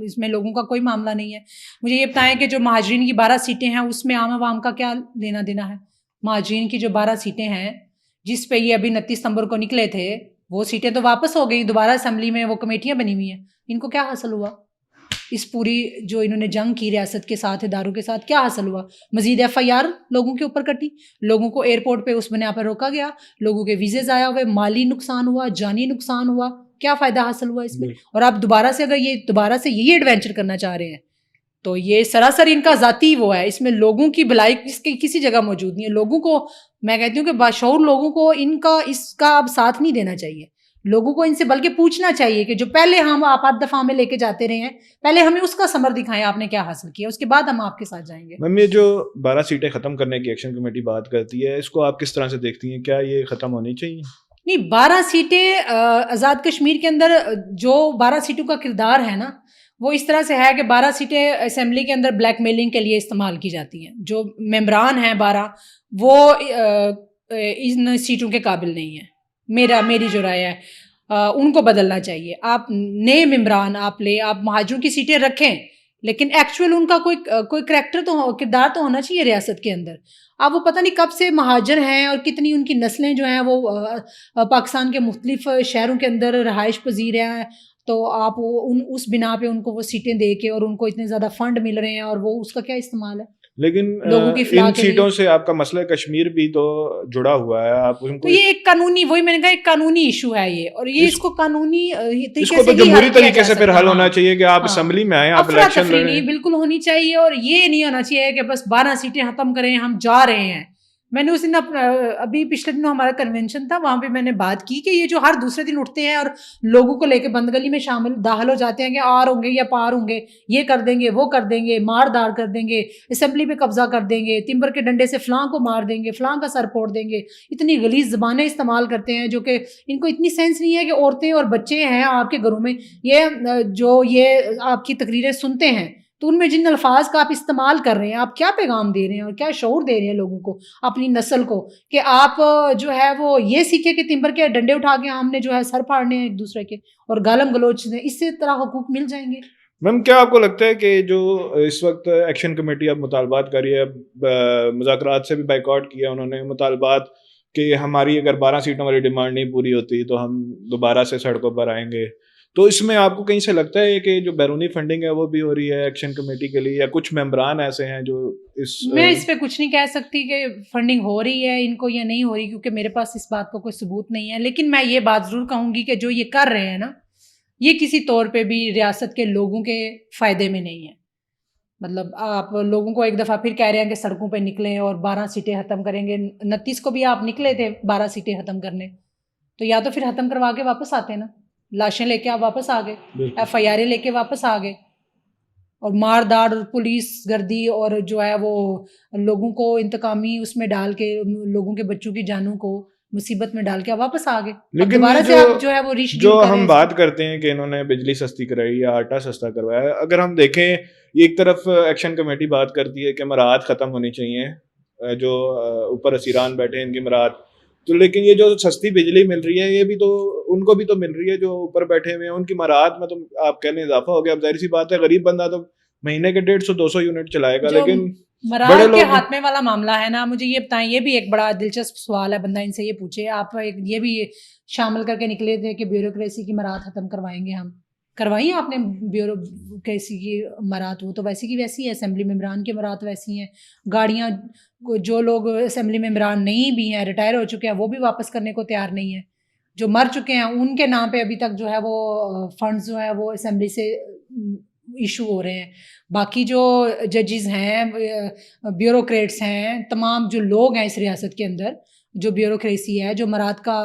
اس میں لوگوں کا کوئی معاملہ نہیں ہے. مجھے یہ بتائیں کہ جو مہاجرین کی 12 سیٹیں ہیں اس میں عام عوام کا کیا لینا دینا ہے؟ مہاجرین کی جو 12 سیٹیں ہیں جس پہ یہ ابھی 29 ستمبر کو نکلے تھے, وہ سیٹیں تو واپس ہو گئی. دوبارہ اسمبلی میں وہ کمیٹیاں بنی ہوئی ہیں. ان کو کیا حاصل ہوا؟ اس پوری جو انہوں نے جنگ کی ریاست کے ساتھ, اداروں کے ساتھ, کیا حاصل ہوا؟ مزید FIR لوگوں کے اوپر کٹی, لوگوں کو ایئرپورٹ پہ اس بنا پر روکا گیا, لوگوں کے ویزے ضائع ہوئے, مالی نقصان ہوا, جانی نقصان ہوا. کیا فائدہ حاصل ہوا اس میں؟ اور آپ دوبارہ سے اگر یہی ایڈوینچر کرنا چاہ رہے ہیں تو یہ سراسر ان کا ذاتی وہ ہے. اس میں لوگوں کی بھلائی کسی جگہ موجود نہیں ہے. لوگوں کو میں کہتی ہوں کہ باشعور لوگوں کو اس کا اب ساتھ نہیں دینا چاہیے. لوگوں کو ان سے بلکہ پوچھنا چاہیے کہ جو پہلے ہم آپ 8 دفعہ میں لے کے جاتے رہے ہیں, پہلے ہمیں اس کا ثمر دکھائیں, آپ نے کیا حاصل کیا, اس کے بعد ہم آپ کے ساتھ جائیں گے. میم یہ جو 12 سیٹیں ختم کرنے کی ایکشن کمیٹی بات کرتی ہے, اس کو آپ کس طرح سے دیکھتی ہیں؟ کیا یہ ختم ہونی چاہیے؟ نہیں, 12 سیٹیں آزاد کشمیر کے اندر جو 12 سیٹوں کا کردار ہے نا, وہ اس طرح سے ہے کہ 12 سیٹیں اسمبلی کے اندر بلیک میلنگ کے لیے استعمال کی جاتی ہیں. جو ممبران ہیں 12 وہ ان سیٹوں کے قابل نہیں ہیں. میری جو رائے ہے ان کو بدلنا چاہیے. آپ نئے ممبران آپ مہاجروں کی سیٹیں رکھیں, لیکن ایکچوئل ان کا کوئی کردار تو ہونا چاہیے ریاست کے اندر. اب وہ پتہ نہیں کب سے مہاجر ہیں اور کتنی ان کی نسلیں جو ہیں وہ پاکستان کے مختلف شہروں کے اندر رہائش پذیر ہیں, تو آپ اس بنا پہ ان کو وہ سیٹیں دے کے اور ان کو اتنے زیادہ فنڈ مل رہے ہیں, اور وہ اس کا کیا استعمال ہے؟ لیکن ان سیٹوں سے آپ کا مسئلہ کشمیر بھی تو جڑا ہوا ہے. آپ ان کو تو یہ ایک قانونی, وہی میں نے کہا ایک قانونی ایشو ہے یہ, اور یہ اس کو قانونی اس کو تو جمہوری طریقے سے پھر حل ہونا چاہیے کہ آپ اسمبلی میں آئیں, آپ الیکشن لڑیں. بالکل ہونی چاہیے, اور یہ نہیں ہونا چاہیے کہ بس 12 سیٹیں ختم کریں ہم جا رہے ہیں. میں نے اس دن ابھی پچھلے دنوں ہمارا کنونشن تھا, وہاں پہ میں نے بات کی کہ یہ جو ہر دوسرے دن اٹھتے ہیں اور لوگوں کو لے کے بند گلی میں داخل ہو جاتے ہیں کہ آر ہوں گے یا پار ہوں گے, یہ کر دیں گے, وہ کر دیں گے, مار دار کر دیں گے, اسمبلی پہ قبضہ کر دیں گے, تمبر کے ڈنڈے سے فلاں کو مار دیں گے, فلاں کا سر پھوڑ دیں گے, اتنی غلیظ زبانیں استعمال کرتے ہیں جو کہ ان کو اتنی سینس نہیں ہے کہ عورتیں اور بچے ہیں آپ کے گھروں میں, یہ آپ کی تقریریں سنتے ہیں تو ان میں جن الفاظ کا آپ استعمال کر رہے ہیں, آپ کیا پیغام دے رہے ہیں اور کیا شعور دے رہے ہیں لوگوں کو, اپنی نسل کو, کہ آپ جو ہے وہ یہ سیکھے کہ تمبر کے ڈنڈے اٹھا کے ہم نے جو ہے سر پھاڑنے ہیں ایک دوسرے کے اور گالم گلوچ نے, اس سے طرح حقوق مل جائیں گے. میم کیا آپ کو لگتا ہے کہ جو اس وقت ایکشن کمیٹی اب مطالبات کر رہی ہے, مذاکرات سے بھی بائیکاٹ کیا انہوں نے, مطالبات کہ ہماری اگر 12 سیٹوں والی ڈیمانڈ نہیں پوری ہوتی تو ہم دوبارہ سے سڑکوں پر آئیں گے, تو اس میں آپ کو کہیں سے لگتا ہے کہ جو بیرونی فنڈنگ ہے وہ بھی ہو رہی ہے ایکشن کمیٹی کے لیے, یا کچھ ممبران ایسے ہیں جو میں اس پہ کچھ نہیں کہہ سکتی کہ فنڈنگ ہو رہی ہے ان کو یا نہیں ہو رہی, کیونکہ میرے پاس اس بات کا کوئی ثبوت نہیں ہے. لیکن میں یہ بات ضرور کہوں گی کہ جو یہ کر رہے ہیں نا, یہ کسی طور پہ بھی ریاست کے لوگوں کے فائدے میں نہیں ہے. مطلب آپ لوگوں کو ایک دفعہ پھر کہہ رہے ہیں کہ سڑکوں پہ نکلیں اور 12 سیٹیں ختم کریں گے. 29 کو بھی آپ نکلے تھے 12 سیٹیں ختم کرنے, تو یا تو پھر ختم کروا کے واپس آتے نا, لاشیں لے کے آپ واپس آ گئے, FIR لے کے واپس آ گئے, اور مار داڑ اور پولیس گردی اور جو ہے وہ لوگوں کو انتقامی اس میں ڈال کے لوگوں کے بچوں کی جانوں کو مصیبت میں ڈال کے واپس آ گئے. لیکن دوبارہ سے آپ جو ہے وہ جو ہم بات کرتے ہیں کہ انہوں نے بجلی سستی کرائی یا آٹا سستا کروایا, اگر ہم دیکھیں ایک طرف ایکشن کمیٹی بات کرتی ہے کہ مراعات ختم ہونی چاہیے, جو اوپر اسیران بیٹھے ہیں ان کی مراعات, تو لیکن یہ جو سستی بجلی مل رہی ہے یہ بھی تو ان کو بھی تو مل رہی ہے جو اوپر بیٹھے ہوئے ہیں, ان کی مراعات میں تو آپ کہنے اضافہ ہو گیا. اب ظاہر سی بات ہے غریب بندہ تو مہینے کے 150-200 یونٹ چلائے گا, لیکن مراعات کے خاتمے والا معاملہ ہے نا, مجھے یہ بتائیں, یہ بھی ایک بڑا دلچسپ سوال ہے, بندہ ان سے یہ پوچھے. آپ یہ بھی شامل کر کے نکلے تھے کہ بیوروکریسی کی مراعات ختم کروائیں گے ہم. کروائی آپ نے بیوروکریسی کی مراعات؟ وہ تو ویسی کی ویسی ہے, اسمبلی ممبران کی مراعات ویسی ہیں. گاڑیاں جو لوگ اسمبلی ممبران نہیں بھی ہیں, ریٹائر ہو چکے ہیں, وہ بھی واپس کرنے کو تیار نہیں ہیں. جو مر چکے ہیں ان کے نام پہ ابھی تک جو ہے وہ فنڈز جو ہے وہ اسمبلی سے ایشو ہو رہے ہیں. باقی جو ججز ہیں, بیوروکریٹس ہیں, تمام جو لوگ ہیں اس ریاست کے اندر, جو بیوروکریسی ہے, جو مراعات کا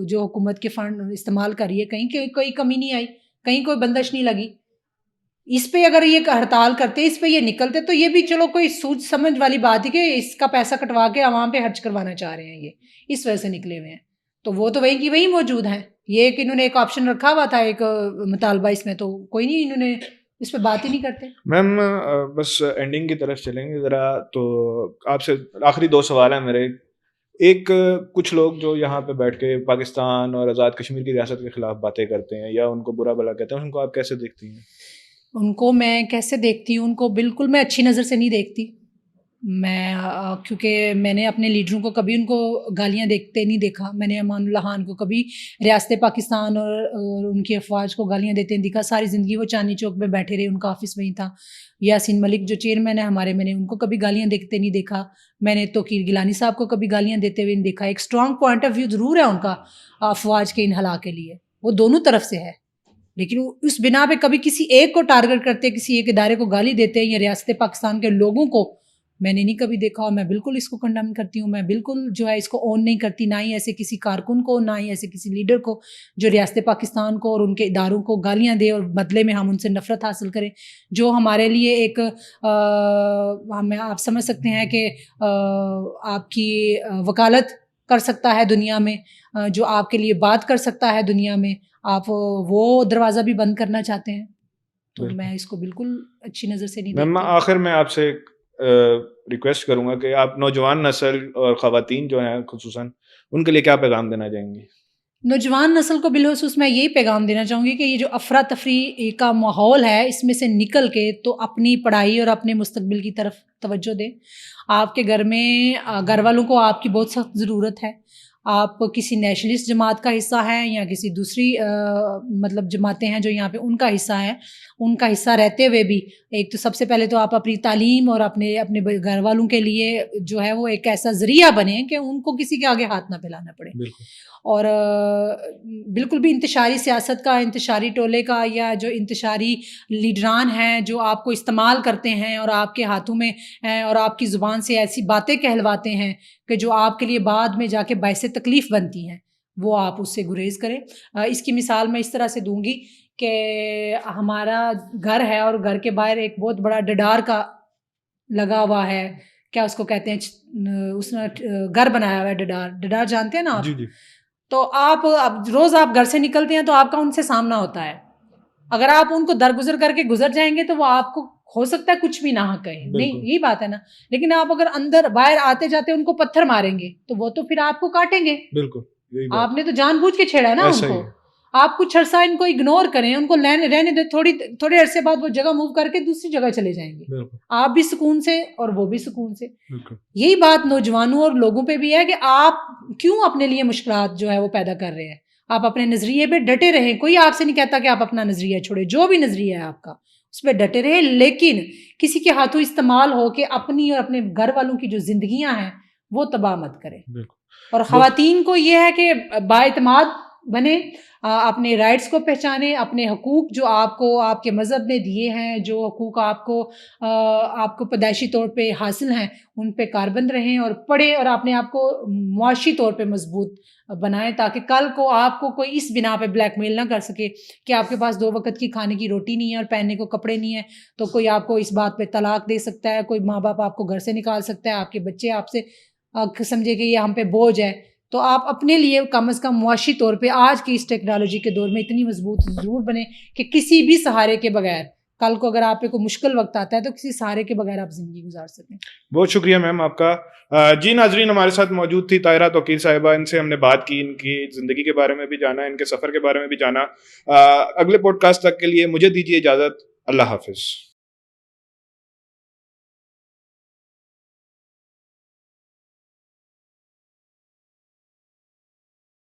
جو حکومت کے فنڈ استعمال کری ہے, کہیں کوئی کمی نہیں آئی, کہیں کوئی بندش نہیں لگی. اس پہ اگر یہ ہڑتال کرتے, اس پہ یہ نکلتے, تو یہ بھی چلو کوئی سوچ سمجھ والی بات ہے کہ اس کا پیسہ کٹوا کے عوام پہ خرچ کروانا چاہ رہے ہیں, یہ اس وجہ سے نکلے ہوئے ہیں. تو وہ تو وہی کی وہی موجود ہیں. یہ کہ انہوں نے ایک آپشن رکھا ہوا تھا, ایک مطالبہ, اس میں تو کوئی نہیں, انہوں نے اس پہ بات ہی نہیں کرتے. میم بس اینڈنگ کی طرف چلیں گے ذرا, تو آپ سے آخری 2 سوال ہیں میرے. ایک, کچھ لوگ جو یہاں پہ بیٹھ کے پاکستان اور آزاد کشمیر کی ریاست کے خلاف باتیں کرتے ہیں یا ان کو برا بھلا کہتے ہیں, ان کو آپ کیسے دیکھتی ہیں؟ ان کو میں کیسے دیکھتی ہوں, ان کو بالکل میں اچھی نظر سے نہیں دیکھتی. میں کیونکہ میں نے اپنے لیڈروں کو کبھی ان کو گالیاں دیکھتے نہیں دیکھا. میں نے امان اللہ خان کو کبھی ریاست پاکستان اور ان کی افواج کو گالیاں دیتے نہیں دیکھا. ساری زندگی وہ چاندنی چوک میں بیٹھے رہے, ان کا آفس وہیں تھا. یاسین ملک جو چیئرمین ہے ہمارے, میں نے ان کو کبھی گالیاں دیکھتے نہیں دیکھا. میں نے توقیر گیلانی صاحب کو کبھی گالیاں دیتے ہوئے نہیں دیکھا. ایک اسٹرانگ پوائنٹ آف ویو ضرور ہے ان کا افواج کے انحلا کے لیے, وہ دونوں طرف سے ہے, لیکن اس بنا پہ کبھی کسی ایک کو ٹارگٹ کرتے, کسی ایک ادارے کو گالی دیتے یا ریاست پاکستان کے لوگوں کو میں نے نہیں کبھی دیکھا. اور میں بالکل اس کو کنڈم کرتی ہوں. میں بالکل جو ہے اس کو اون نہیں کرتی, نہ ہی ایسے کسی کارکن کو, نہ ہی ایسے کسی لیڈر کو جو ریاست پاکستان کو اور ان کے اداروں کو گالیاں دے اور بدلے میں ہم ان سے نفرت حاصل کریں. جو ہمارے لیے ایک ہمیں آپ سمجھ سکتے ہیں کہ آپ کی وکالت کر سکتا ہے دنیا میں, جو آپ کے لیے بات کر سکتا ہے دنیا میں, آپ وہ دروازہ بھی بند کرنا چاہتے ہیں. تو میں اس کو بالکل اچھی نظر سے نہیں دیکھتی. میں آخر میں آپ سے ریکویسٹ کروں گا کہ آپ نوجوان نسل اور خواتین جو ہیں خصوصاً, ان کے لیے کیا پیغام دینا چاہیں گی؟ نوجوان نسل کو بالخصوص میں یہی پیغام دینا چاہوں گی کہ یہ جو افراتفری کا ماحول ہے, اس میں سے نکل کے تو اپنی پڑھائی اور اپنے مستقبل کی طرف توجہ دیں. آپ کے گھر میں گھر والوں کو آپ کی بہت سخت ضرورت ہے. آپ کسی نیشنلسٹ جماعت کا حصہ ہیں یا کسی دوسری مطلب جماعتیں ہیں جو یہاں پہ ان کا حصہ ہیں, ان کا حصہ رہتے ہوئے بھی ایک تو سب سے پہلے تو آپ اپنی تعلیم اور اپنے گھر والوں کے لیے جو ہے وہ ایک ایسا ذریعہ بنیں کہ ان کو کسی کے آگے ہاتھ نہ پھیلانا پڑے. اور بالکل بھی انتشاری سیاست کا, انتشاری ٹولے کا, یا جو انتشاری لیڈران ہیں جو آپ کو استعمال کرتے ہیں اور آپ کے ہاتھوں میں ہیں اور آپ کی زبان سے ایسی باتیں کہلواتے ہیں کہ جو آپ کے لیے بعد میں جا کے باعث تکلیف بنتی ہیں, وہ آپ اس سے گریز کریں. اس کی مثال میں اس طرح سے دوں گی کہ ہمارا گھر ہے اور گھر کے باہر ایک بہت بڑا ڈڈار کا لگا ہوا ہے, کیا اس کو کہتے ہیں, اس نے گھر بنایا ہوا ہے ڈڈار جانتے ہیں نا آپ؟ جی جی. تو آپ اب روز آپ گھر سے نکلتے ہیں تو آپ کا ان سے سامنا ہوتا ہے. اگر آپ ان کو درگزر کر کے گزر جائیں گے تو وہ آپ کو ہو سکتا ہے کچھ بھی نہ کہیں, نہیں یہی بات ہے نا. لیکن آپ اگر اندر باہر آتے جاتے ان کو پتھر ماریں گے تو وہ تو پھر آپ کو کاٹیں گے. بالکل آپ نے تو جان بوجھ کے چھیڑا ہے نا ان کو. آپ کچھ عرصہ ان کو اگنور کریں, ان کو رہنے دیں, تھوڑے عرصے بعد وہ جگہ موو کر کے دوسری جگہ چلے جائیں گے, آپ بھی سکون سے اور وہ بھی سکون سے. یہی بات نوجوانوں اور لوگوں پہ بھی ہے کہ آپ کیوں اپنے لیے مشکلات جو ہے وہ پیدا کر رہے ہیں. آپ اپنے نظریے پہ ڈٹے رہیں. کوئی آپ سے نہیں کہتا کہ آپ اپنا نظریہ چھوڑیں, جو بھی نظریہ ہے آپ کا اس پہ ڈٹے رہیں, لیکن کسی کے ہاتھوں استعمال ہو کے اپنی اور اپنے گھر والوں کی جو زندگیاں ہیں وہ تباہ مت کریں. اور خواتین کو یہ ہے کہ بااعتماد بنے, اپنے رائٹس کو پہچانیں, اپنے حقوق جو آپ کو آپ کے مذہب نے دیے ہیں, جو حقوق آپ کو پیدائشی طور پہ حاصل ہیں, ان پہ کاربند رہیں اور پڑھیں, اور اپنے آپ کو معاشی طور پہ مضبوط بنائیں, تاکہ کل کو آپ کو کوئی اس بنا پہ بلیک میل نہ کر سکے کہ آپ کے پاس 2 وقت کی کھانے کی روٹی نہیں ہے اور پہننے کو کپڑے نہیں ہیں, تو کوئی آپ کو اس بات پہ طلاق دے سکتا ہے, کوئی ماں باپ آپ کو گھر سے نکال سکتا ہے, آپ کے بچے آپ سے سمجھے کہ یہ ہم پہ بوجھ ہے. تو آپ اپنے لیے کم از کم معاشی طور پہ آج کی اس ٹیکنالوجی کے دور میں اتنی مضبوط ضرور بنے کہ کسی بھی سہارے کے بغیر کل کو اگر آپ پہ کوئی مشکل وقت آتا ہے تو کسی سہارے کے بغیر آپ زندگی گزار سکیں. بہت شکریہ میم آپ کا. جی ناظرین, ہمارے ساتھ موجود تھی طاہرہ توقیر صاحبہ, ان سے ہم نے بات کی, ان کی زندگی کے بارے میں بھی جانا, ان کے سفر کے بارے میں بھی جانا. اگلے پوڈ کاسٹ تک کے لیے مجھے دیجیے اجازت. اللہ حافظ.